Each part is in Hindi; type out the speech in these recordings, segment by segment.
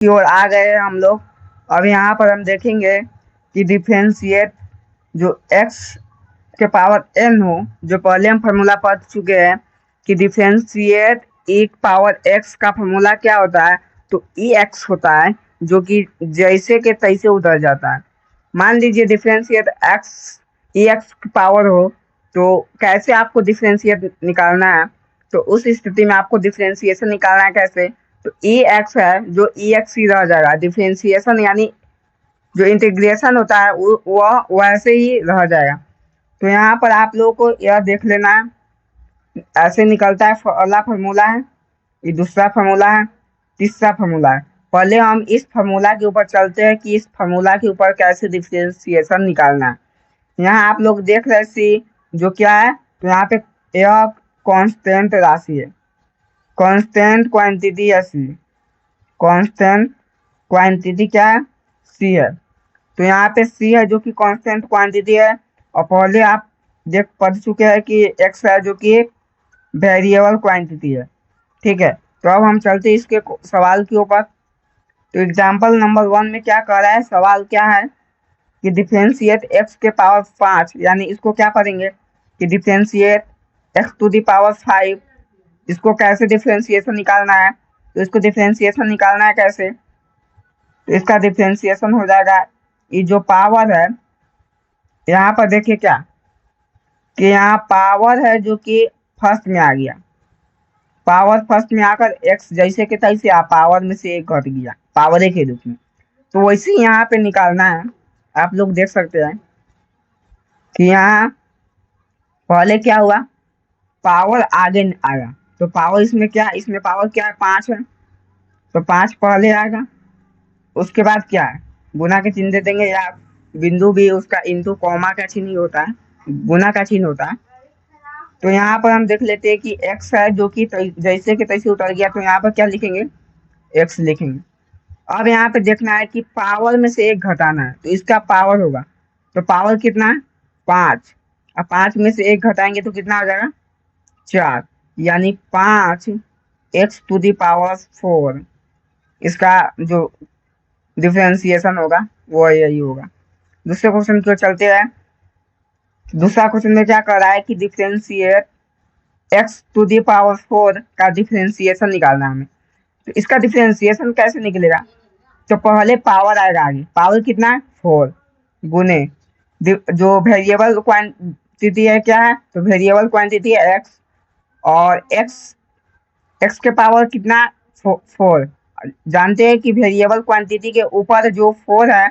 की ओर आ गए हैं हम लोग। अब यहाँ पर हम देखेंगे कि डिफरेंशिएट जो x के पावर n हो, जो पहले हम फार्मूला पढ़ चुके हैं कि डिफरेंशिएट e पावर x का फार्मूला क्या होता है, तो ex होता है, जो कि जैसे के तैसे उधर जाता है। मान लीजिए डिफरेंशिएट x ex की पावर हो, तो कैसे आपको डिफरेंशिएट निकालना है, तो उस स्थिति में आपको डिफरेंशिएशन निकालना है कैसे, तो ई एक्स है जो ई एक्स ही रह जाएगा। डिफरेंशिएशन यानी जो इंटीग्रेशन होता है वह वैसे ही रह जाएगा। तो यहाँ पर आप लोगों को यह देख लेना है, ऐसे निकलता है। पहला फार्मूला है, ये दूसरा फार्मूला है, तीसरा फार्मूला है। पहले हम इस फार्मूला के ऊपर चलते हैं कि इस फार्मूला के ऊपर कैसे डिफरेंशिएशन निकालना है। यहाँ आप लोग देख रहे सी जो क्या है, तो यहाँ पे यह कांस्टेंट राशि है, कांस्टेंट क्वांटिटी है सी, कांस्टेंट क्वांटिटी क्या है, सी है। तो यहाँ पे सी है जो कि कांस्टेंट क्वांटिटी है, और पहले आप देख पढ़ चुके हैं कि एक्स है जो कि वेरिएबल क्वांटिटी है। ठीक है, तो अब हम चलते हैं इसके सवाल के ऊपर। तो एग्जाम्पल नंबर 1 में क्या कह रहा है, सवाल क्या है कि डिफरेंशिएट एक्स के पावर 5, यानी इसको क्या करेंगे कि differentiate x to the power 5, इसको कैसे डिफरेंशिएशन निकालना है। तो इसको डिफरेंशिएशन निकालना है कैसे, तो इसका डिफरेंशिएशन हो जाएगा, ये जो पावर है यहाँ पर देखिए क्या कि यहाँ पावर है जो कि फर्स्ट में आ गया, पावर फर्स्ट में आकर एक्स जैसे के तैसे पावर में से एक घट गया पावर के रूप में। तो वैसे ही यहाँ पे निकालना है। आप लोग देख सकते हैं कि यहाँ पहले क्या हुआ, पावर आगे आया, तो पावर इसमें क्या, इसमें पावर क्या है, 5 है, तो 5 पहले आएगा। उसके बाद क्या है, गुना के चिन्ह दे देंगे, या बिंदु भी उसका इंटू कॉमा का चिन्ह होता है, गुना का चिन्ह होता है। तो यहाँ पर हम देख लेते हैं कि x है जो कि जैसे के तैसे उतर गया, तो यहाँ पर क्या लिखेंगे, x लिखेंगे। अब यहाँ पे देखना है कि पावर में से एक घटाना है, तो इसका पावर होगा, तो पावर कितना है, 5। अब 5 में से एक घटाएंगे तो कितना हो जाएगा, 4, यानी 5 x टू दी पावर 4। इसका जो डिफरेंशिएशन होगा वो यही होगा। दूसरे क्वेश्चन को चलते हैं। दूसरा क्वेश्चन में क्या कर रहा है कि differentiate x to the power 4 का डिफरेंशिएशन निकालना है हमें। तो इसका डिफरेंशिएशन कैसे निकलेगा, तो पहले पावर आएगा आगे, पावर कितना है, 4, गुने जो वेरिएबल क्वांटिटी है क्या है, तो वेरिएबल क्वांटिटी है x, और x के पावर कितना, 4। जानते हैं कि वेरिएबल क्वांटिटी के ऊपर जो 4 है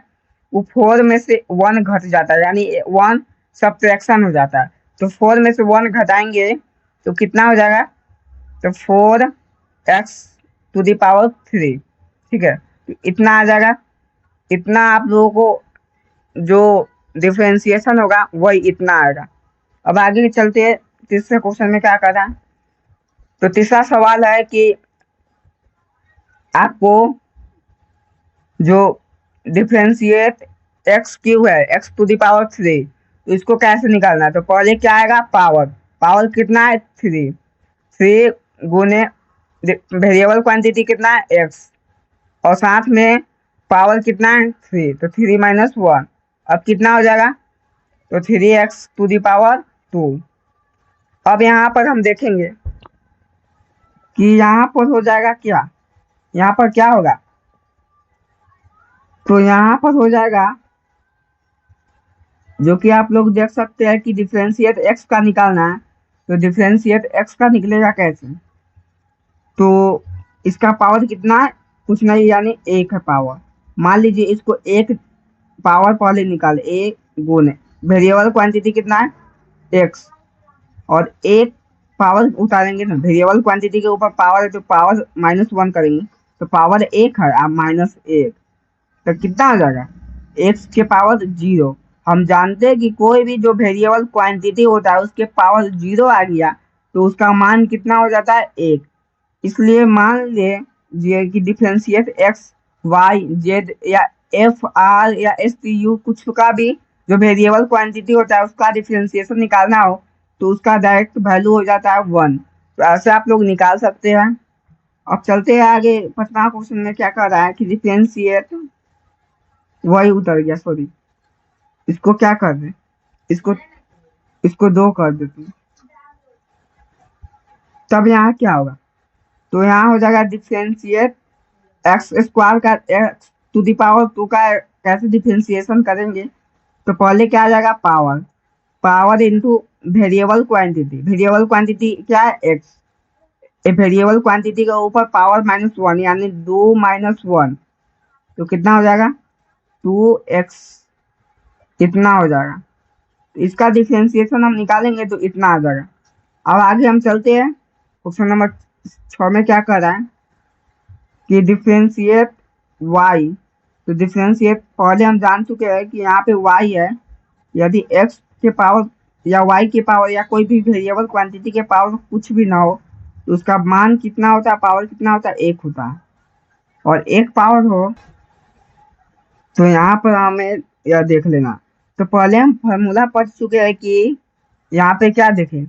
वो 4 में से 1 घट जाता है, यानी 1 सब्ट्रैक्शन हो जाता है। तो 4 में से 1 घटाएंगे तो कितना हो जाएगा, तो 4x टू दी पावर 3। ठीक है, तो इतना आ जाएगा। इतना आप लोगों को जो डिफरेंशिएशन होगा वही इतना आएगा। अब आगे चलते हैं, तीसरे क्वेश्चन में क्या कर रहा है। तो तीसरा सवाल है कि आपको जो डिफरेंशिएट एक्स क्यू है, x टू दी पावर 3, तो इसको कैसे निकालना है। तो पहले क्या आएगा, पावर, पावर कितना है, 3 गुने वेरिएबल क्वांटिटी कितना है, x, और साथ में पावर कितना है, 3, तो 3 माइनस 1, अब कितना हो जाएगा, तो 3x टू दी पावर 2। अब यहाँ पर हम देखेंगे कि यहाँ पर हो जाएगा क्या, यहाँ पर क्या होगा, तो यहाँ पर हो जाएगा जो कि आप लोग देख सकते हैं कि डिफरेंशिएट x का निकालना है। तो डिफरेंशिएट x का निकलेगा कैसे, तो इसका पावर कितना है, कुछ नहीं, यानी 1 है पावर। मान लीजिए इसको 1 पावर पहले निकाले, 1 गुने वेरिएबल क्वांटिटी कितना है, x, और 1 पावर उतारेंगे ना, वेरिएबल क्वांटिटी के ऊपर पावर है तो पावर -1 करेंगे, तो पावर 1 है, आप -1, तो कितना आ जाएगा, x के पावर 0। हम जानते हैं कि कोई भी जो वेरिएबल क्वांटिटी होता है उसके पावर 0 आ गया तो उसका मान कितना हो जाता है, 1। इसलिए मान लीजिए कि डिफरेंशिएट x y z या f r या s t u कुछ का भी जो वेरिएबल क्वांटिटी होता है उसका डिफरेंशिएशन निकालना हो तो उसका डायरेक्ट वैल्यू हो जाता है 1। तो ऐसे आप लोग निकाल सकते हैं। अब चलते हैं आगे। 15 क्वेश्चन में क्या कर रहा है कि डिफरेंशिएट, वही उतर गया सॉरी, इसको क्या कर दे, इसको इसको 2 कर देते हैं। तब यहाँ क्या होगा, तो यहाँ हो जाएगा डिफरेंशिएट एक्स स्क्वायर का एक्स टू द पावर 2 का कैसे डिफरेंशिएशन करेंगे। तो पहले क्या आ जाएगा, power, power into variable quantity, variable quantity क्या है एक्स, ए वेरिएबल क्वांटिटी के ऊपर पावर -1 यानी 2 - 1, तो कितना हो जाएगा 2x, इतना हो जाएगा। इसका डिफरेंशिएशन हम निकालेंगे तो इतना आ जाएगा। अब आगे हम चलते हैं, क्वेश्चन नंबर 6 में क्या कर रहा है कि डिफरेंशिएट y, तो डिफरेंशिएट पहले हम जान चुके हैं कि यहाँ पे y है, यदि x के पावर या y के पावर या कोई भी वेरिएबल क्वांटिटी के पावर कुछ भी ना हो तो उसका मान कितना होता है, पावर कितना होता है, 1 होता है। और एक पावर हो तो यहाँ पर हमें यह देख लेना। तो पहले हम फॉर्मूला पढ़ चुके हैं कि यहाँ पे क्या देखें,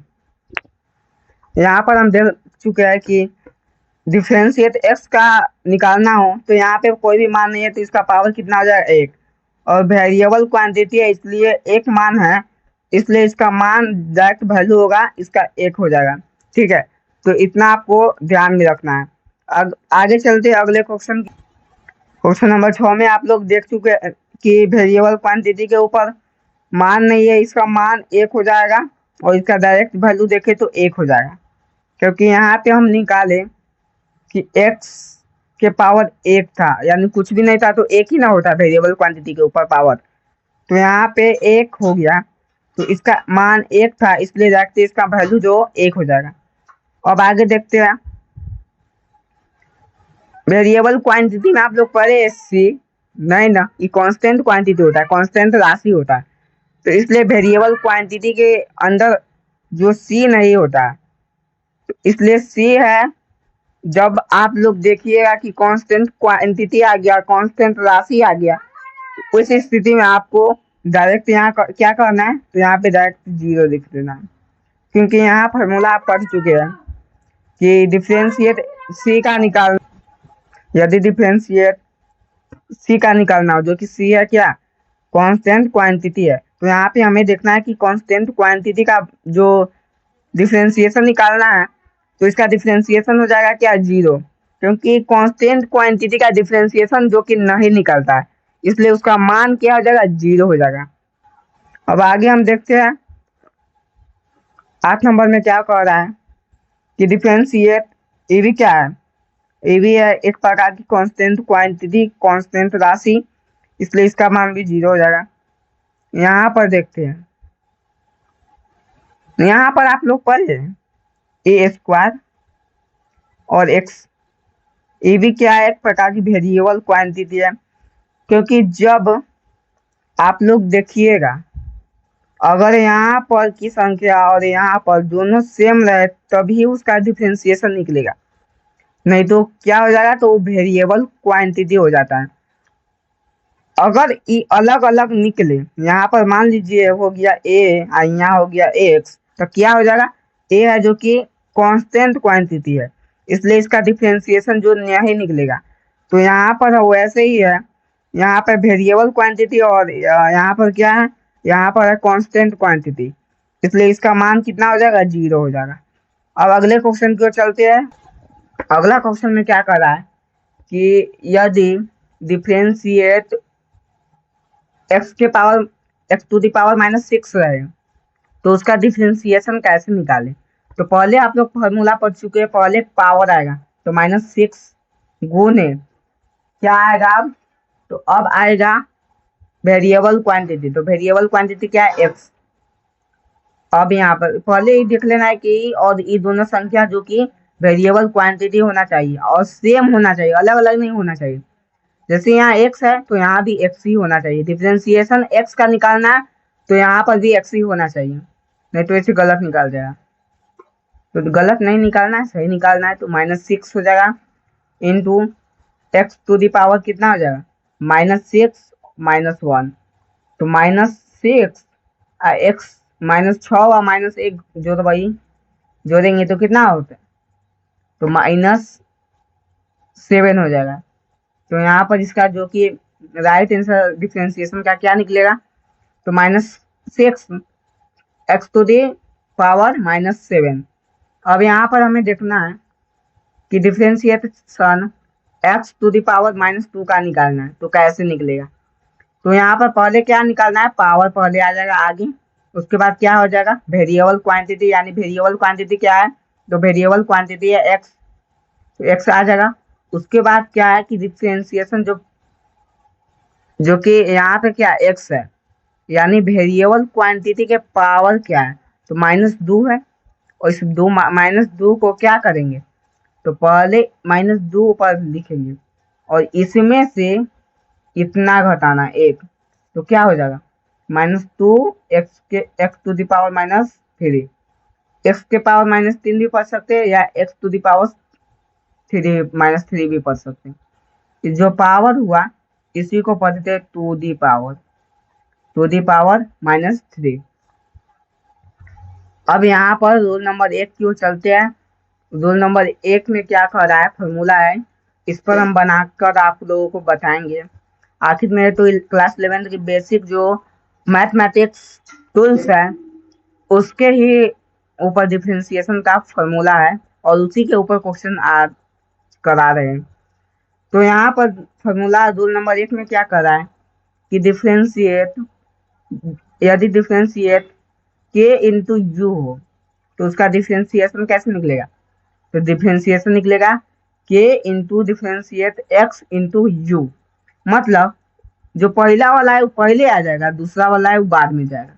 यहाँ पर हम देख चुके हैं कि डिफरेंशिएट x का निकालना हो तो यहाँ पे कोई भी मान नहीं है तो इसका पावर कितना हो जाएगा 1, और वेरिएबल क्वांटिटी है इसलिए एक मान है, इसलिए इसका मान डायरेक्ट वैल्यू होगा, इसका 1 हो जाएगा। ठीक है, तो इतना आपको ध्यान में रखना है। अब आगे चलते हैं अगले क्वेश्चन। क्वेश्चन नंबर 6 में आप लोग देख चुके हैं कि वेरिएबल क्वांटिटी के ऊपर मान नहीं है, इसका मान 1 हो जाएगा, और इसका डायरेक्ट वैल्यू देखें तो 1 हो जाएगा, क्योंकि यहाँ पे हम निकाले कि x के पावर 1 था, यानी कुछ भी नहीं था तो 1 ही ना होता वेरिएबल क्वांटिटी के ऊपर पावर, तो यहाँ पे 1 हो गया, तो इसका मान 1 था इसलिए डायरेक्ट इसका वैल्यू जो 1 हो जाएगा। अब आगे देखते हैं, वेरिएबल क्वांटिटी में आप लोग पढ़े सी नहीं ना, ये कांस्टेंट क्वांटिटी होता है, कांस्टेंट राशि होता है, तो इसलिए वेरिएबल क्वांटिटी के अंदर जो सी नहीं होता, तो इसलिए सी है। जब आप लोग देखिएगा कि कांस्टेंट क्वांटिटी आ गया, कांस्टेंट राशि आ गया, तो उस स्थिति में आपको डायरेक्ट यहाँ क्या करना है, तो यहाँ पे डायरेक्ट 0 लिख देना है, क्योंकि यहाँ फॉर्मूला आप पढ़ चुके हैं कि डिफरेंशिएट सी का निकाल, यदि डिफरेंशिएट सी का निकालना हो, जो कि सी है क्या, कांस्टेंट क्वांटिटी है, तो यहाँ पे हमें देखना है कि कांस्टेंट क्वांटिटी का जो डिफरेंशिएशन निकालना है, तो इसका डिफरेंशिएशन हो जाएगा क्या 0, क्योंकि कांस्टेंट क्वांटिटी का डिफरेंशिएशन जो कि नहीं निकलता है, इसलिए उसका मान क्या हो जाएगा 0 हो जाएगा। अब आगे हम देखते हैं 8 नंबर में क्या कह रहा है कि डिफरेंशिएट ए भी क्या है, ए भी है एक प्रकार की कांस्टेंट क्वांटिटी, कांस्टेंट राशि, इसलिए इसका मान भी 0 हो जाएगा। यहाँ पर देखते हैं, यहाँ पर आप लोग पढ़े ए स्क्वायर और एक्स, ये भी क्या है, एक प्रकार की वेरिएबल क्वांटिटी है, क्योंकि जब आप लोग देखिएगा अगर यहाँ पर की संख्या और यहाँ पर दोनों सेम रहे तभी उसका डिफरेंशिएशन निकलेगा, नहीं तो क्या हो जाएगा, तो वेरिएबल क्वांटिटी हो जाता है। अगर ये अलग अलग निकले, यहाँ पर मान लीजिए हो गया ए और यहाँ हो गया एक्स, तो क्या हो जाएगा, ए है जो कि कांस्टेंट क्वांटिटी है, इसलिए इसका डिफरेंशिएशन जो नहीं निकलेगा। तो यहाँ पर वैसे ही है, यहाँ पर वेरिएबल क्वांटिटी और यहाँ पर क्या है, यहाँ पर है कांस्टेंट क्वांटिटी, इसलिए इसका मान कितना हो जाएगा 0 हो जाएगा। अब अगले क्वेश्चन की ओर चलते हैं। अगला क्वेश्चन में क्या कर रहा है कि यदि डिफरेंशिएट एक्स के power x to the power -6 रहे तो उसका डिफरेंशिएशन कैसे निकालें। तो पहले आप लोग फॉर्मूला पढ़ चुके हैं, पहले पावर आएगा तो -6 गुने क्या आएगा, तो अब आएगा वेरिएबल क्वांटिटी, तो वेरिएबल क्वांटिटी क्या है एक्स। अब यहाँ पर पहले ही देख लेना है कि और ये दोनों संख्या जो कि वेरिएबल क्वांटिटी होना चाहिए और सेम होना चाहिए, अलग अलग नहीं होना चाहिए। जैसे यहाँ x है तो यहाँ भी x ही होना चाहिए, डिफरेंशिएशन x का निकालना है तो यहाँ पर भी x ही होना चाहिए, नहीं तो ऐसे गलत निकाल जाएगा। तो गलत नहीं निकालना है, सही निकालना है, तो -6 हो जाएगा into x to the power कितना हो जाएगा -6 -1, तो -6 एक्स -6 और -1 जो तो भाई जोड़ेंगे तो कितना होता है, तो 7 हो जाएगा। तो यहाँ पर इसका जो कि राइट आंसर डिफ्रेंसिएशन का क्या निकलेगा, तो -6 x टू दी पावर -7। अब यहाँ पर हमें देखना है कि differentiation x to the power -2 का निकालना है, तो कैसे निकलेगा। तो यहाँ पर पहले क्या निकालना है, पावर पहले आ जाएगा आगे, उसके बाद क्या हो जाएगा वेरिएबल क्वांटिटी, यानी वेरिएबल क्वांटिटी क्या है, तो वेरिएबल क्वांटिटी है x, तो x आ जाएगा। उसके बाद क्या है कि डिफ्रेंसिएशन जो कि यहाँ पे क्या x है, यानी वेरिएबल क्वांटिटी के पावर क्या है, तो -2 है। और इस -2 को क्या करेंगे, तो पहले -2 पर लिखेंगे और इसमें से इतना घटाना 1, तो क्या हो जाएगा -2 x to the power -3, x के पावर -3 भी पढ़ सकते हैं या x टू द पावर 3 भी पढ़ सकते हैं। जो पावर हुआ इसी को पढ़ते हैं टू दी पावर -3। अब यहाँ पर रूल नंबर 1 की ओर चलते हैं। रूल नंबर 1 में क्या कह रहा है, फॉर्मूला है, इस पर हम बनाकर आप लोगों को बताएंगे। आखिर में तो क्लास 11 की बेसिक जो मैथमेटिक्स टूल्स है उसके ही ऊपर डिफरेंशिएशन का फॉर्मूला है और उसी के ऊपर क्वेश्चन करा रहे हैं। तो यहाँ पर फॉर्मूला रूल नंबर 1 में क्या कर रहा है कि यदि डिफरेंशिएट के इंटू यू हो तो उसका डिफरेंशिएशन कैसे निकलेगा, तो डिफरेंशिएशन निकलेगा के into differentiate x into you. मतलब जो पहला वाला है वो पहले आ जाएगा, दूसरा वाला है वो बाद में जाएगा।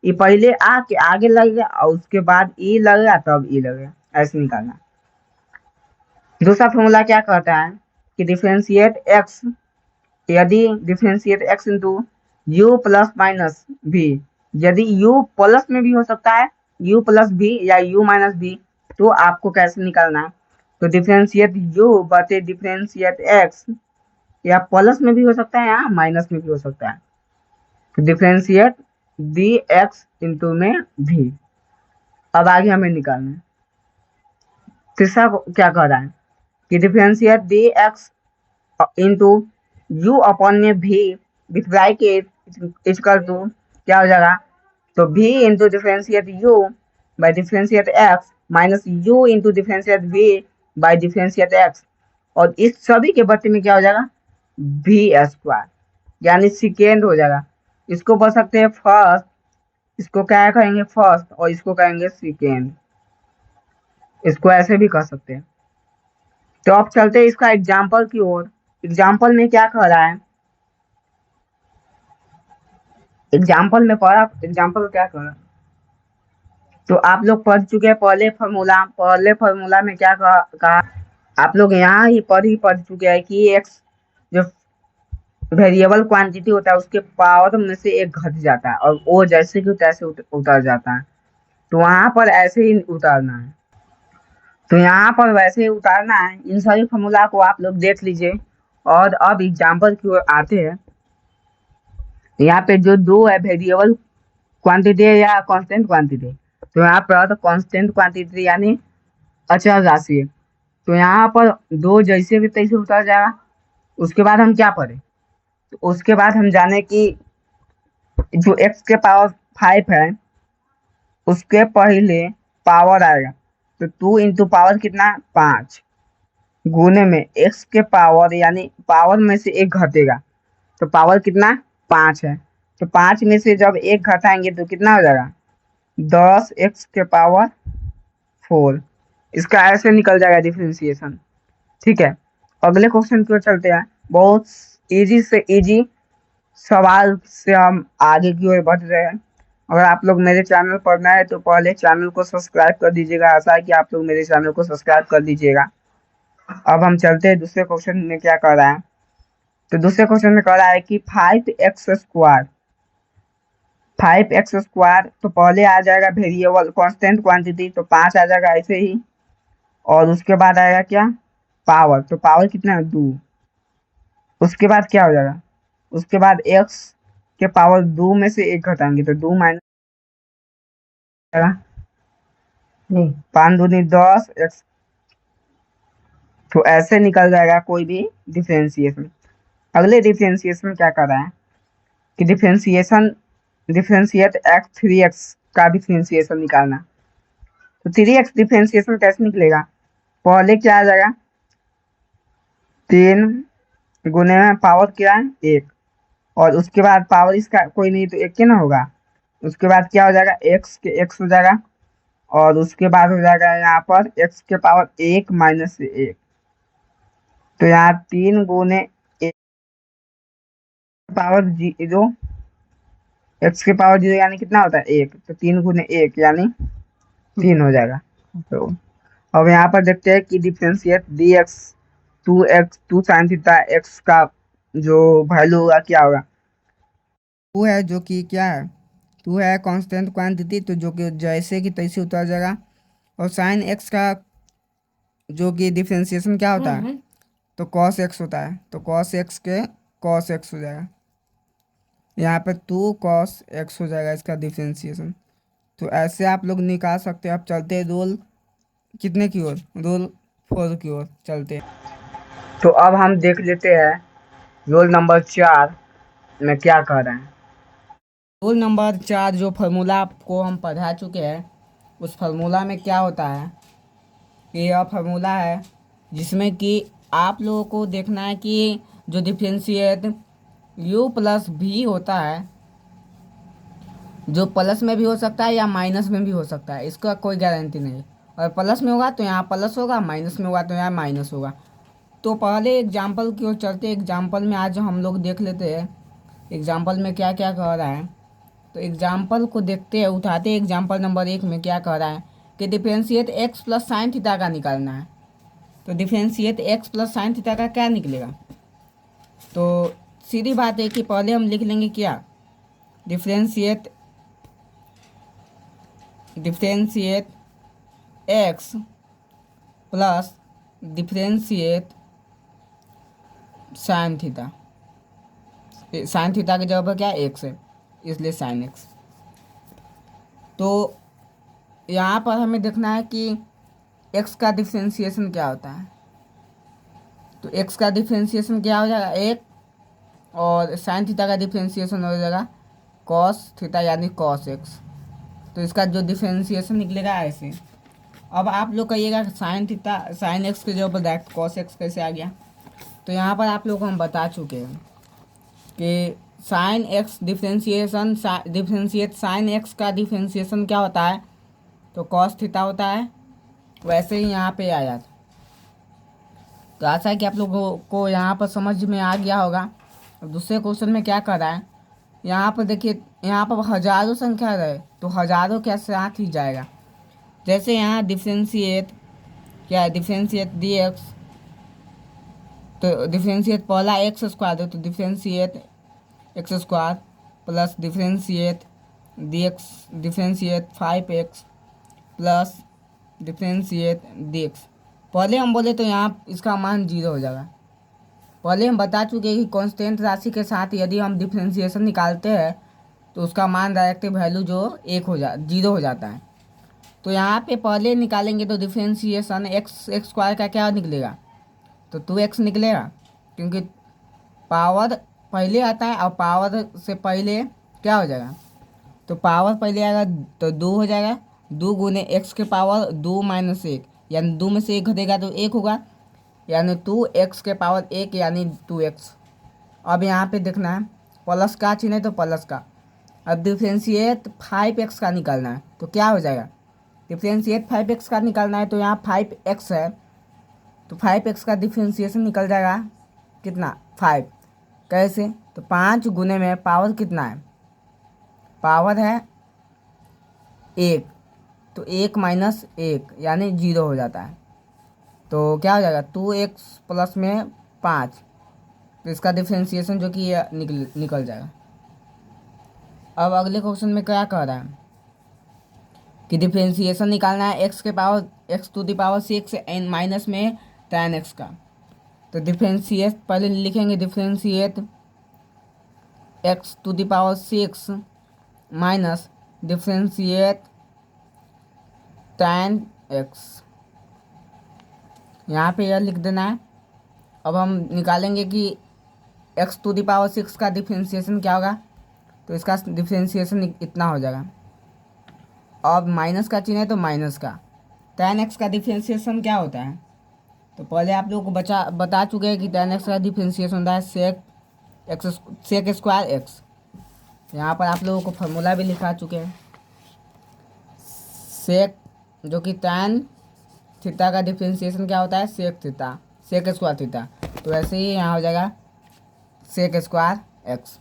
ये पहले आके आगे लगेगा और उसके बाद ई लगेगा तब ई लगेगा, ऐसे निकालना। दूसरा फॉर्मूला क्या कहता है कि डिफरेंशिएट एक्स, यदि differentiate x into you plus minus भी, यदि यू प्लस में भी हो सकता है, यू प्लस भी या यू माइनस भी, तो आपको कैसे निकालना है, तो डिफरेंशिएट यू बटे डिफरेंशिएट एक्स, या प्लस में भी हो सकता है या माइनस में भी हो सकता है, तो डिफरेंशिएट डी एक्स इंटू में भी। अब आगे हमें निकालना है। तीसरा क्या कह रहा है कि differentiate D x into you upon में भी विथ ब्रैकेट इक्वल टू क्या हो जाएगा, तो v into differentiate you by differentiate x minus you into differentiate v by differentiate x, और इस सभी के बट्टे में क्या हो जाएगा v², यानी सेकेंड हो जाएगा। इसको बोल सकते हैं फर्स्ट, इसको क्या कहेंगे फर्स्ट और इसको कहेंगे सेकेंड, इसको ऐसे भी कह सकते हैं। तो अब चलते हैं इसका एग्जाम्पल की ओर। एग्जाम्पल में क्या कह रहा है, एग्जाम्पल में क्या कह रहा है, तो आप लोग पढ़ चुके हैं पहले फॉर्मूला में क्या कहा, आप लोग यहाँ ही पढ़ चुके हैं कि एक्स जो वेरिएबल क्वांटिटी होता है उसके पावर में से एक घट जाता है और वो जैसे कि तैसे उतर जाता है, तो वहां पर ऐसे ही उतारना है, तो यहाँ पर वैसे ही उतारना है। इन सभी फॉर्मूला को आप लोग देख लीजिए। और अब एग्जाम्पल की ओर आते हैं। यहाँ पे जो दो है वेरिएबल क्वांटिटी है या कांस्टेंट क्वांटिटी, तो यहाँ पर तो कांस्टेंट क्वांटिटी यानी अचल राशि है, तो यहाँ पर दो जैसे भी तैसे उतर जाएगा। उसके बाद हम क्या पढ़े, तो उसके बाद हम जाने कि जो x के पावर 5 है उसके पहले पावर आएगा, तो 2 इंटू पावर कितना 5 गुने में x के पावर, यानी पावर में से एक घटेगा, तो पावर कितना 5 है, तो 5 में से जब एक घटाएंगे तो कितना हो जाएगा 10x के पावर 4। इसका ऐसे निकल जाएगा डिफरेंशिएशन। ठीक है, अगले क्वेश्चन की ओर चलते हैं। बहुत इजी से इजी सवाल से हम आगे की ओर बढ़ रहे हैं। अगर आप लोग मेरे चैनल पर नए हैं तो पहले चैनल को सब्सक्राइब कर दीजिएगा, आशा है कि आप लोग मेरे चैनल को सब्सक्राइब कर दीजिएगा। अब हम चलते हैं दूसरे क्वेश्चन में क्या कर रहा है, तो दूसरे क्वेश्चन में कह रहा है कि 5x², तो पहले आ जाएगा वेरिएबल कांस्टेंट क्वांटिटी, तो 5 आ जाएगा ऐसे ही, और उसके बाद आएगा क्या पावर, तो पावर कितना है 2। उसके बाद क्या हो जाएगा, उसके बाद x के पावर 2 में से एक घटाएंगे तो 2 माइनस नहीं 5 दूनी 10 x तो ऐसे निकल जाएगा कोई भी डिफरेंशिएशन। अगले डिफरेंशिएशन क्या कर रहा है कि डिफरेंशिएट एक्स 3x का डिफरेंशिएशन निकालना। तो 3x डिफरेंशिएशन कैसे निकलेगा? पहले क्या आ जाएगा, 3 गुने में पावर क्या है 1, और उसके बाद पावर इसका कोई नहीं तो 1 के ना होगा। उसके बाद क्या हो जाएगा, x के x हो जाएगा, और उसके बाद हो जाएगा यहाँ पर x के पावर 1 माइनस 1। तो यहाँ 3 गुने पावर 0, x के पावर 0 यानी कितना होता है 1, तो 3 गुने 1 यानी 3 हो जाएगा। तो अब यहाँ पर देखते हैं कि differentiate dx 2 sine theta x का जो वैल्यू होगा क्या होगा। 2 है जो कि क्या है, 2 है कांस्टेंट क्वांटिटी, तो जो कि जैसे कि तैसे उतर जाएगा। और साइन x का जो कि डिफरेंशिएशन क्या होता है, तो cos x होता है, तो cos x के cos x हो जाएगा। यहाँ पे 2 cos x हो जाएगा इसका डिफरेंशिएशन। तो ऐसे आप लोग निकाल सकते हैं। अब चलते हैं रोल कितने की ओर, रोल 4 की ओर चलते हैं। तो अब हम देख लेते हैं रोल नंबर 4 में क्या कह रहे हैं। रोल नंबर 4 जो फार्मूला आपको हम पढ़ा चुके हैं, उस फार्मूला में क्या होता है कि यह फार्मूला है जिसमें कि आप लोगों को देखना है कि जो डिफरेंशिएट u प्लस भी होता है, जो प्लस में भी हो सकता है या माइनस में भी हो सकता है, इसका कोई गारंटी नहीं। और प्लस में होगा तो यहाँ प्लस होगा, माइनस में होगा तो यहाँ माइनस होगा। तो पहले एग्जाम्पल की ओर चलते। एग्जाम्पल में आज हम लोग देख लेते हैं एग्जाम्पल में क्या क्या कह रहा है। तो एग्जाम्पल को देखते हैं, उठाते हैं। एग्जाम्पल नंबर 1 में क्या कह रहा है कि differentiate x plus sine theta का निकालना है। तो differentiate x plus sine theta का क्या निकलेगा? तो सीधी बात है कि पहले हम लिख लेंगे क्या, differentiate x plus differentiate sine theta. Sine theta की जगह पर क्या x है, इसलिए साइन x। तो यहाँ पर हमें देखना है कि x का डिफरेंशिएशन क्या होता है। तो x का डिफरेंशिएशन क्या हो जाएगा 1, और साइन थीटा का डिफरेंशिएशन हो जाएगा cos थीटा यानी cos x। तो इसका जो डिफरेंशिएशन निकलेगा ऐसे। अब आप लोग कहिएगा साइन थीटा साइन x के जगह पर डायरेक्ट cos x कैसे आ गया। तो यहाँ पर आप लोग को हम बता चुके हैं कि sine x differentiate sine x का डिफरेंशिएशन क्या होता है, तो कॉस थीटा होता है। वैसे ही यहाँ पे आया। तो आशा है कि आप लोगों को यहाँ पर समझ में आ गया होगा। अब दूसरे क्वेश्चन में क्या कर रहा है, यहाँ पर देखिए, यहाँ पर हजारों संख्या है तो हजारों के साथ ही जाएगा। जैसे यहाँ डिफरेंशिएट क्या है, डिफरेंशिएट डी एक्स, तो डिफरेंशिएट पहला एक्स स्क्वायर है, तो differentiate x square plus differentiate D x, differentiate 5x plus differentiate D x. पहले हम बोले तो यहाँ इसका मान 0 हो जाएगा। पहले हम बता चुके हैं कि कांस्टेंट राशि के साथ यदि हम डिफरेंशिएशन निकालते हैं तो उसका मान डायरेक्ट वैल्यू जो 0 हो जाता है। तो यहाँ पे पहले निकालेंगे तो डिफरेंशिएशन एक्स स्क्वायर का क्या निकलेगा, तो 2x निकलेगा, क्योंकि पावर पहले आता है और पावर से पहले क्या हो जाएगा, तो पावर पहले आएगा तो 2 हो जाएगा। 2 गुने एक्स के पावर 2 माइनस 1, यानी 2 में से 1 घटेगा तो 1 होगा, यानी 2x के पावर 1 यानी 2x। अब यहाँ पे देखना है प्लस का चिन्ह है तो प्लस का। अब डिफ्रेंशिएट 5x का निकालना है तो क्या हो जाएगा, डिफ्रेंशिएट 5x का निकालना है तो यहाँ 5x है, तो 5x का डिफ्रेंशिएशन निकल जाएगा कितना 5। कैसे, तो 5 गुने में पावर कितना है, पावर है 1, तो 1 माइनस 1 यानी 0 हो जाता है। तो क्या हो जाएगा 2x प्लस में 5, तो इसका डिफ्रेंशिएशन जो कि ये निकल जाएगा। अब अगले क्वेश्चन में क्या कह रहा है कि डिफ्रेंशिएशन निकालना है x के power x to the power 6 and minus में tan x का। तो डिफ्रेंशिएट पहले लिखेंगे, differentiate x to the power 6 minus differentiate tan x। यहाँ पे यह लिख देना है। अब हम निकालेंगे कि x⁶ का डिफ्रेंशिएशन क्या होगा। तो इसका डिफ्रेंशिएशन इतना हो जाएगा। अब माइनस का चिन्ह है तो माइनस का। tan x का डिफ्रेंशिएशन क्या होता है, तो पहले आप लोगों को बता चुके हैं कि tan x का डिफ्रेंशिएशन होता है सेक स्क्वायर एक्स। यहाँ पर आप लोगों को फार्मूला भी लिखा चुके हैं। सेक जो कि tan थीटा का डिफ्रेंशिएशन क्या होता है, सेक स्क्वायर थीटा। तो ऐसे ही यहाँ हो जाएगा सेक स्क्वायर एक्स।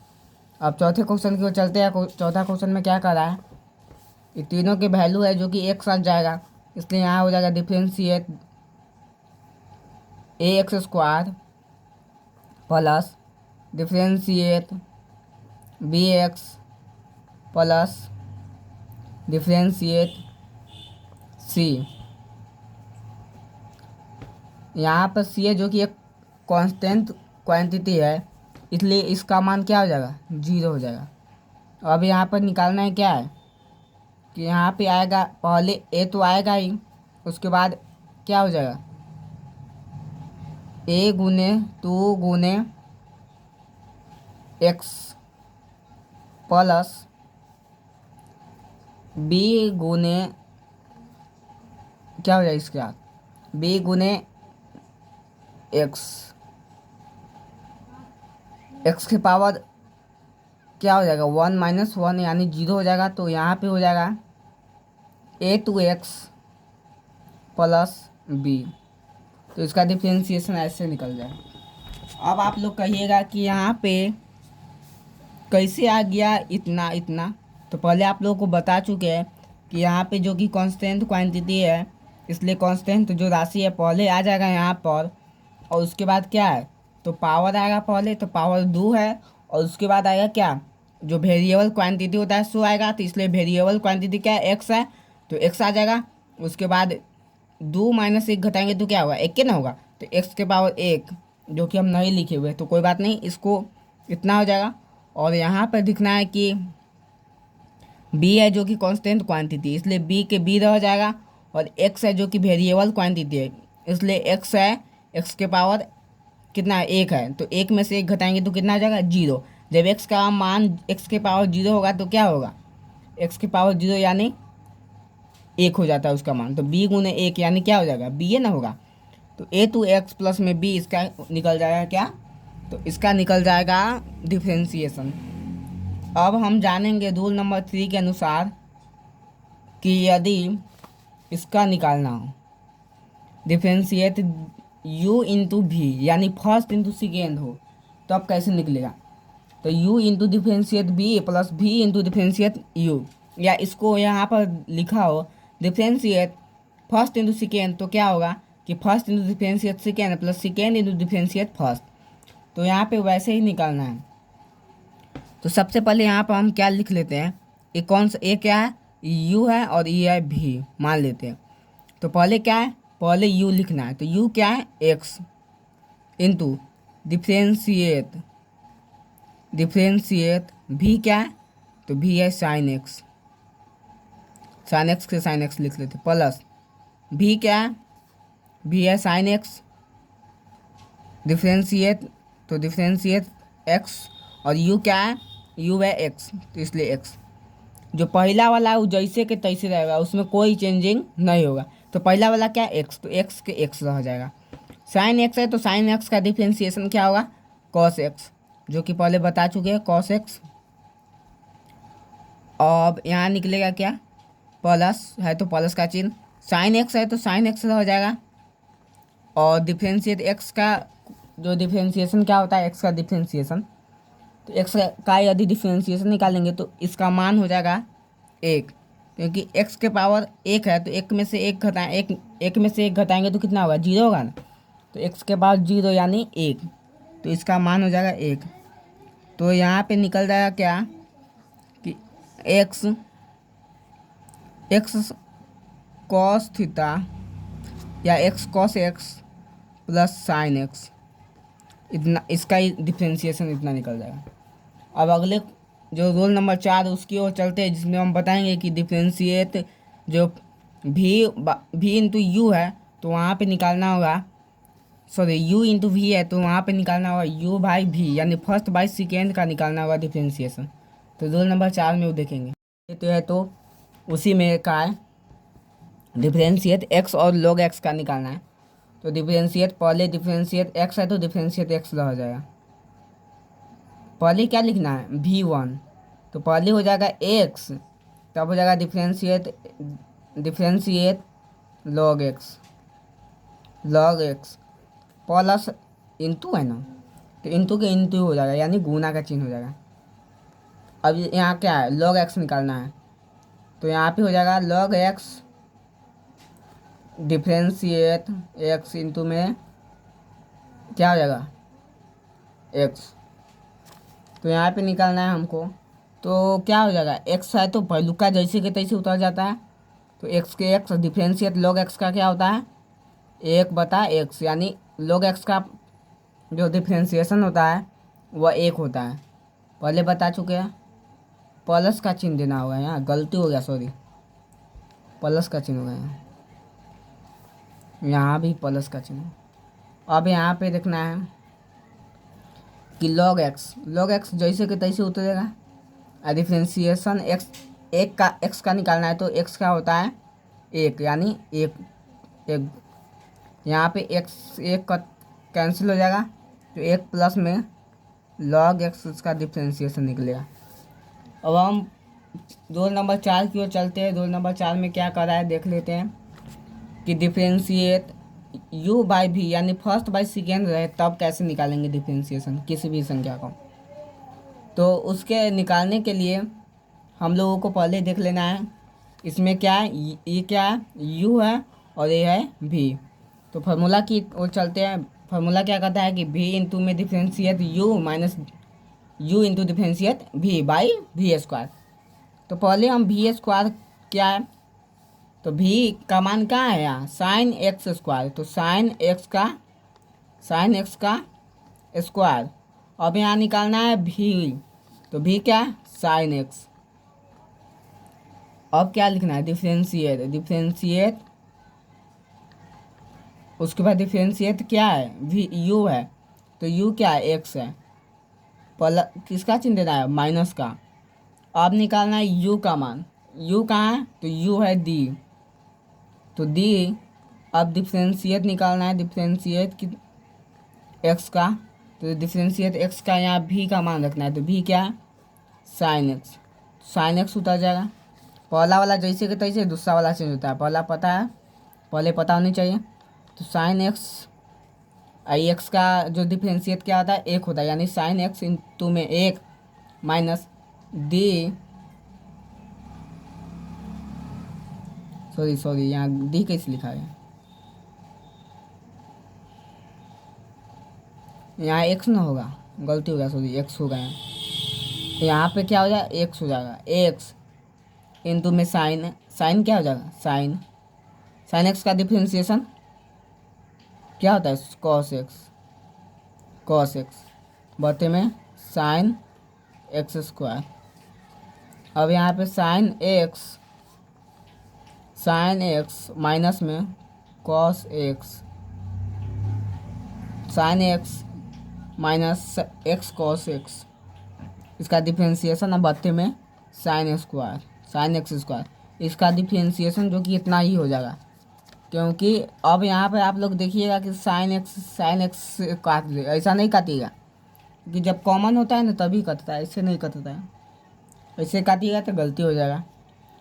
अब चौथे क्वेश्चन की ओर चलते हैं। चौथा क्वेश्चन में क्या कर रहा है, ये तीनों के वैल्यू है जो कि एक साथ जाएगा, इसलिए यहाँ हो जाएगा differentiate ax² plus differentiate bx plus differentiate c। यहाँ पर c है जो कि एक कांस्टेंट क्वांटिटी है, इसलिए इसका मान क्या हो जाएगा, 0 हो जाएगा। अब यहाँ पर निकालना है क्या है कि यहाँ पे आएगा, पहले a तो आएगा ही, उसके बाद क्या हो जाएगा, a गुने 2 गुने x प्लस b गुने क्या हो जाएगा, इसके बाद b गुने x के पावर क्या हो जाएगा 1 - 1 यानी 0 हो जाएगा। तो यहाँ पे हो जाएगा a2x प्लस b। तो इसका डिफ्रेंशिएशन ऐसे निकल जाएगा। अब आप लोग कहिएगा कि यहाँ पे कैसे आ गया इतना इतना। तो पहले आप लोगों को बता चुके हैं कि यहाँ पे जो कि कांस्टेंट क्वांटिटी है, इसलिए कांस्टेंट जो राशि है पहले आ जाएगा यहाँ पर, और उसके बाद क्या है, तो पावर आएगा पहले, तो पावर 2 है, और उसके बाद आएगा क्या, जो वेरिएबल क्वांटिटी होता है सो आएगा। तो इसलिए वेरिएबल क्वांटिटी क्या है, एक्स है, तो एक्स आ जाएगा। उसके बाद 2 - 1 घटाएंगे तो क्या होगा, 1 के ना होगा, तो एक्स के पावर 1, जो कि हम नहीं लिखे हुए, तो कोई बात नहीं, इसको इतना हो जाएगा। और यहाँ पर दिखना है कि b है जो कि कांस्टेंट क्वांटिटी, इसलिए b के b रह जाएगा, और x है जो कि वेरिएबल क्वांटिटी है, इसलिए x है, x के पावर कितना है, 1 है, तो 1 में से 1 घटाएंगे तो कितना आ जाएगा, 0। जब x का मान x के पावर 0 होगा तो क्या होगा, x के पावर 0 यानी 1 हो जाता है उसका मान। तो b गुने 1 यानी क्या हो जाएगा, b ना होगा, तो a2x प्लस में b इसका निकल जाएगा क्या, तो इसका निकल जाएगा डिफ्रेंशिएशन। अब हम जानेंगे रूल नंबर 3 के अनुसार कि यदि इसका निकालना हो डिफ्रेंशिएट u इंटू भी, यानी फर्स्ट इंटू सेकेंड हो, तो अब कैसे निकलेगा, तो u into differentiate B plus भी इंटू डिफ्रेंशिएट u, या इसको यहाँ पर लिखा हो डिफ्रेंशिएट फर्स्ट इंटू सेकेंड, तो क्या होगा कि first into differentiate second plus second into differentiate first. तो यहाँ पे वैसे ही निकालना है। तो सबसे पहले यहाँ पर हम क्या लिख लेते हैं, ये कौन सा, ये क्या है, u है, और ये है भी मान लेते हैं। तो पहले क्या है, पहले u लिखना है, तो u क्या है, x इंटू डिफ्रेंशिएट भी क्या है, तो भी है साइन एक्स के साइन एक्स लिख लेते, प्लस भी क्या है, भी है साइन एक्स, डिफ्रेंशिएट तो डिफ्रेंशिएट एक्स, और u क्या है, u है x, तो इसलिए x। जो पहला वाला है वो जैसे के तैसे रहेगा, उसमें कोई चेंजिंग नहीं होगा। तो पहला वाला क्या है, x, तो x के x रह जाएगा। साइन x है तो साइन x का डिफ्रेंशिएशन क्या होगा, cos x, जो कि पहले बता चुके हैं cos x। अब यहाँ निकलेगा क्या, प्लस है तो प्लस का चिन्ह, साइन x है तो साइन x रह जाएगा, और डिफ्रेंशिएट x का जो डिफ्रेंशिएशन क्या होता है, x का डिफ्रेंशिएशन, तो x का यदि डिफ्रेंशिएशन निकालेंगे तो इसका मान हो जाएगा 1, क्योंकि x के पावर 1 है, तो 1 में से 1 घटाएंगे तो कितना होगा, 0 होगा ना, तो x के पावर 0 यानी 1, तो इसका मान हो जाएगा 1। तो यहाँ पे निकल जाएगा क्या कि x cos थीटा या x cos x plus sign x, इतना इसका ही डिफ्रेंशिएशन इतना निकल जाएगा। अब अगले जो रोल नंबर 4 उसकी ओर चलते हैं, जिसमें हम बताएंगे कि डिफ्रेंशिएट जो भी इंटू यू है, तो वहाँ पे निकालना होगा सॉरी u इंटू वी है, तो वहाँ पे निकालना होगा u बाई v, यानी फर्स्ट बाई सेकेंड का निकालना होगा डिफ्रेंसिएशन। तो रोल नंबर 4 में वो देखेंगे। ये तो है, तो उसी में का है डिफ्रेंशिएट x और log x का निकालना है। तो डिफ्रेंशिएट, पहले डिफ्रेंशिएट x है तो डिफ्रेंशिएट x हो जाएगा। पहले क्या लिखना है v1, तो पहले हो जाएगा x, तब हो जाएगा differentiate log x plus into है ना, तो इंटू के इंटू हो जाएगा, यानी गुना का चिन्ह हो जाएगा। अब यहाँ क्या है log x निकालना है, तो यहाँ पे हो जाएगा log x differentiate x into में क्या हो जाएगा x, तो यहाँ पे निकालना है हमको। तो क्या हो जाएगा x है तो पहलू का जैसे के तैसे उतर जाता है, तो x के x डिफ्रेंशिएट log x का क्या होता है 1/x, यानी log x का जो डिफ्रेंशिएशन होता है वह 1 होता है। पहले बता चुके हैं, प्लस का चिन्ह देना होगा, यहाँ गलती हो गया, सॉरी, प्लस का चिन्ह होगा यहाँ भी प्लस का चिन्ह। अब यहाँ पे देखना है कि log x जैसे कि तैसे उतरेगा। डिफ्रेंशिएशन x का निकालना है, तो x का होता है 1, यानी 1 यहाँ पे x 1 का कैंसिल हो जाएगा, तो 1 प्लस में log x उसका डिफ्रेंशिएशन निकलेगा। अब हम रोल नंबर 4 की ओर चलते हैं। रोल नंबर 4 में क्या कर रहा है देख लेते हैं कि डिफ्रेंशिएट u बाई v, यानी फर्स्ट बाई सेकेंड रहे तब कैसे निकालेंगे डिफ्रेंशिएशन किसी भी संख्या को। तो उसके निकालने के लिए हम लोगों को पहले देख लेना है इसमें क्या है, ये क्या है u है और ये है v। तो फार्मूला की ओर चलते हैं। फार्मूला क्या कहता है कि v इंटू में differentiate u minus u into differentiate v by v square. तो पहले हम v स्क्वायर क्या है, तो v का मान क्या है यहाँ साइन एक्स स्क्वायर, तो साइन एक्स का स्क्वायर। अब यहाँ निकालना है v, तो v क्या है साइन एक्स। अब क्या लिखना है डिफ्रेंशिएट, उसके बाद डिफ्रेंशिएट क्या है v u है, तो u क्या है x है, प्लस किसका चिन्ह देना है माइनस का। अब निकालना है u का मान, u कहाँ है तो u है d, तो d। अब डिफ्रेंशिएट निकालना है डिफ्रेंशिएट की x का, तो डिफ्रेंशिएट x का यहाँ v का मान रखना है, तो v क्या है साइन एक्स उतर जाएगा। पहला वाला जैसे कि तैसे, दूसरा वाला चेंज होता है, पहला पता है, पहले पता होनी चाहिए। तो साइन एक्स आई एक्स का जो डिफ्रेंशिएट क्या होता है 1 होता है, यानी साइन एक्स इंटू में 1 माइनस डी, सॉरी यहाँ डी कैसे लिखा है, यहाँ एक्स ना होगा, गलती हो गया, सॉरी एक्स हो गया। यहाँ पे क्या हो जाएगा एक्स हो जाएगा, एक्स इंटू में साइन क्या हो जाएगा साइन एक्स का डिफ्रेंशिएशन क्या होता है कॉस एक्स बटे में साइन एक्स स्क्वायर। अब यहाँ पे साइन एक्स माइनस में cos x, sine x minus x cos x, इसका डिफ्रेंशिएशन अब बटे में साइन एक्स स्क्वायर, इसका डिफ्रेंशिएशन जो कि इतना ही हो जाएगा। क्योंकि अब यहाँ पे आप लोग देखिएगा कि साइन एक्स काट दे, ऐसा नहीं काटिएगा कि जब कॉमन होता है ना तभी कटता है, ऐसे नहीं कटता है, ऐसे काटिएगा तो गलती हो जाएगा।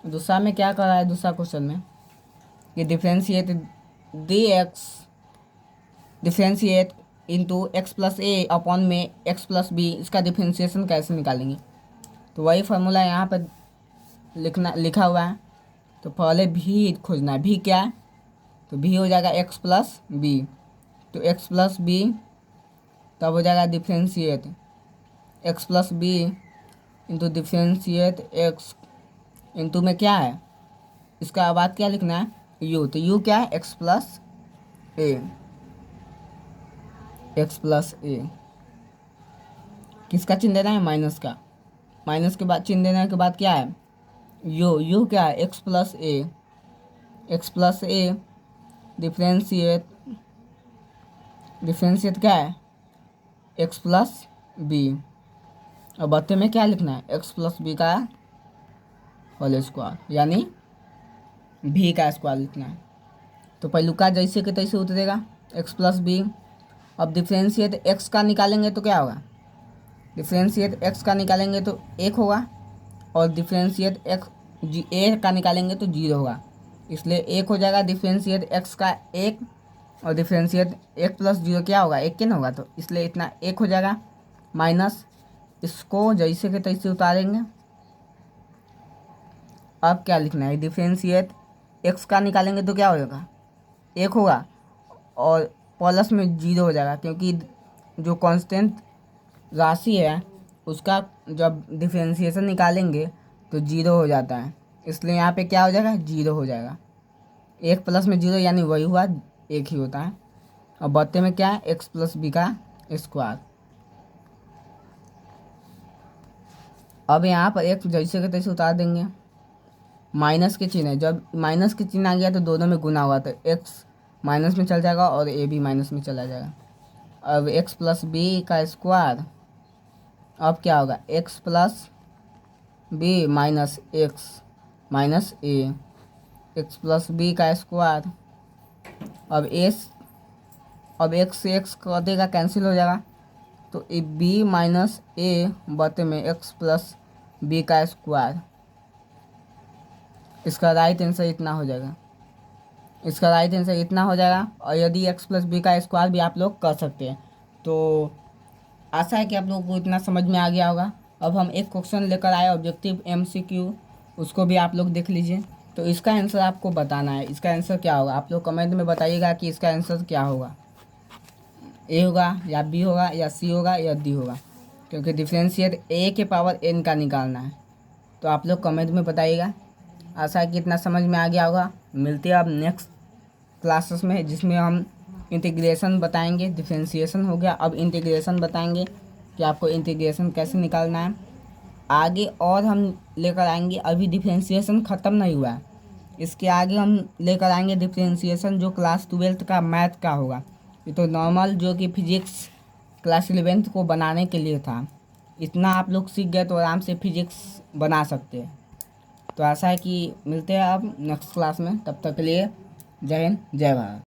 दूसरा में क्या कर रहा है, दूसरा क्वेश्चन में कि डिफ्रेंशिएट इंटू एक्स प्लस ए अपॉन में एक्स प्लस बी, इसका डिफ्रेंशिएशन कैसे निकालेंगे। तो वही फार्मूला यहाँ पर लिखा हुआ है। तो पहले भी खोजना है, भी क्या है तो भी हो जाएगा एक्स प्लस बी, तो एक्स प्लस बी तब हो जाएगा differentiate x plus B into differentiate x into में क्या है, इसका बाद क्या लिखना है यू, तो यू क्या है एक्स प्लस ए, किसका चिन्ह देना है माइनस का, माइनस के बाद चिन्ह देने के बाद क्या है यू क्या है एक्स प्लस ए डिफ्रेंशिएट डिफरेंशिएट क्या है, एक्स प्लस बी। और बत्ते में क्या लिखना है, एक्स प्लस बी का होल स्क्वायर, यानी भी का स्क्वायर लिखना है। तो पहलुका जैसे कि तैसे उतरेगा एक्स प्लस बी। अब डिफरेंशिएट एक्स का निकालेंगे तो क्या होगा, डिफरेंशिएट एक्स का निकालेंगे तो 1 होगा, और डिफरेंशिएट एक्स ए का निकालेंगे तो 0 होगा, इसलिए 1 हो जाएगा डिफरेंशिएट एक्स का 1, और डिफरेंशिएट 1 प्लस 0 क्या होगा, 1 के ना होगा, तो इसलिए इतना 1 हो जाएगा। माइनस इसको जैसे के तैसे उतारेंगे। अब क्या लिखना है, डिफरेंशिएट एक्स का निकालेंगे तो क्या होगा, 1 होगा, और प्लस में 0 हो जाएगा, क्योंकि जो कांस्टेंट राशि है उसका जब डिफरेंशिएशन निकालेंगे तो 0 हो जाता है, इसलिए यहाँ पे क्या हो जाएगा, 0 हो जाएगा। 1 प्लस में 0 यानी वही हुआ, 1 ही होता है। और बत्ते में क्या है, एक्स प्लस बी का स्क्वायर। अब यहाँ पर एक जैसे के तैसे उतार देंगे। माइनस के चिन्ह है, जब माइनस के चिन्ह आ गया तो दोनों में गुना हुआ, तो एक्स माइनस में चल जाएगा और ए भी माइनस में चला जाएगा। अब एक्स प्लस बी का स्क्वायर, अब क्या होगा, X plus B minus X minus A, X plus B का स्क्वायर। अब एस, अब एक्स से एक्स कटेगा, कैंसिल हो जाएगा, तो ए बी माइनस ए बटे में एक्स प्लस बी का स्क्वायर। इसका राइट आंसर इतना हो जाएगा, इसका राइट आंसर इतना हो जाएगा। और यदि एक्स प्लस बी का स्क्वायर भी आप लोग कर सकते हैं। तो आशा है कि आप लोगों को इतना समझ में आ गया होगा। अब हम एक क्वेश्चन लेकर आए ऑब्जेक्टिव एमसीक्यू, उसको भी आप लोग देख लीजिए। तो इसका आंसर आपको बताना है, इसका आंसर क्या होगा, आप लोग कमेंट में बताइएगा कि इसका आंसर क्या होगा, ए होगा या बी होगा या सी होगा या डी होगा, क्योंकि डिफरेंशिएट ए के पावर एन का निकालना है। तो आप लोग कमेंट में बताइएगा। आशा है कि इतना समझ में आ गया होगा। मिलते हैं अब नेक्स्ट क्लासेस में, जिसमें हम इंटीग्रेशन बताएंगे। डिफरेंशिएशन हो गया, अब इंटीग्रेशन बताएंगे कि आपको इंटीग्रेशन कैसे निकालना है आगे, और हम लेकर आएंगे। अभी डिफरेंशिएशन ख़त्म नहीं हुआ है, इसके आगे हम लेकर आएंगे डिफरेंशिएशन जो क्लास 12th का मैथ का होगा। ये तो नॉर्मल जो कि फिजिक्स क्लास 11th को बनाने के लिए था। इतना आप लोग सीख गए तो आराम से फिजिक्स बना सकते हैं। तो आशा है कि मिलते हैं अब नेक्स्ट क्लास में, तब तक के लिए जय हिंद जय भारत।